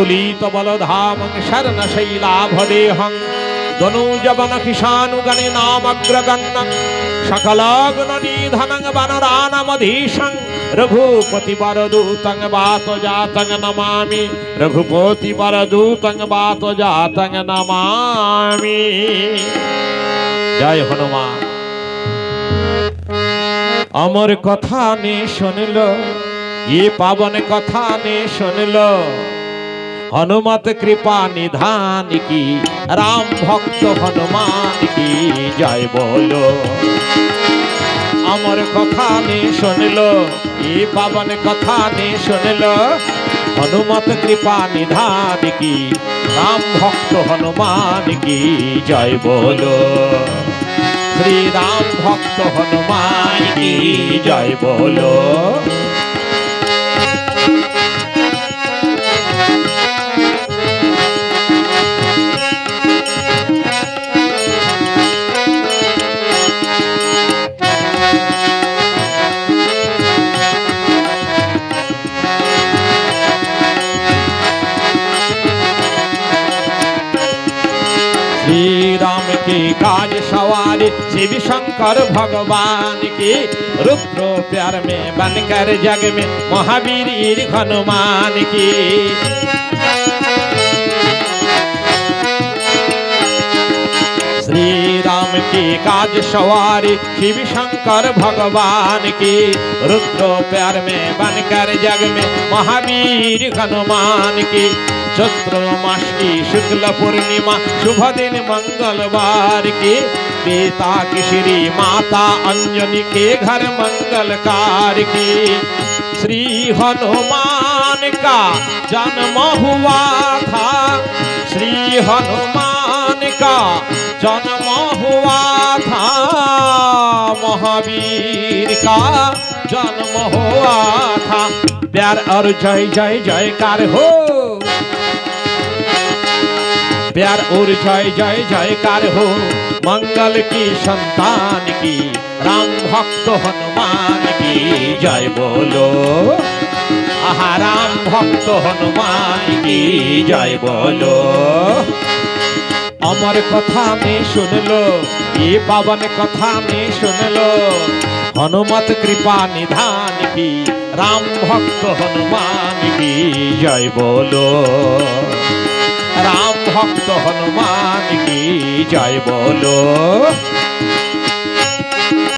तुलित बलधामं शरणशैलाभदेहं धनुजवन किशानुगणे नामग्रगण्यं सकलाग्निधनं वनरानमधीशं रघुपति वरदूतं वातजातं नमामि रघुपति वरदूतं वातजातं नमामि। जय हनुमान। अमर कथा ने सुन लो, ये पावन कथा ने सुन लो, हनुमत कृपा निधान की, राम भक्त हनुमान की जय बोलो। अमर कथा ने सुन लो, ये पावन कथा ने सुन लो, हनुमत कृपा निधान की, राम भक्त हनुमान की जय बोलो। श्री राम भक्त हनुमान की जय बोलो। श्री राम की काज सवारी शिव शंकर भगवान की, रुद्रो प्यार में बनकर जग में महावीर हनुमान की। श्री राम की काज सवारी शिव शंकर भगवान की, रुद्रो प्यार में बनकर जग में महावीर हनुमान की। चैत्र मास की शुक्ल पूर्णिमा शुभ दिन मंगलवार की, पिता की श्री माता अंजनी के घर मंगलकार की। श्री हनुमान का जन्म हुआ था, श्री हनुमान का जन्म हुआ था, महावीर का जन्म हुआ था। प्यार और जय जय जयकार हो, प्यार और जय जय जयकार हो, मंगल की संतान की, राम भक्त हनुमान की जय बोलो। आहा राम भक्त हनुमान की जय बोलो। अमर कथा में सुन लो, ये पावन कथा में सुन लो, हनुमत कृपा निधान की, राम भक्त हनुमान की जय बोलो। राम भक्त हनुमान की जय बोलो।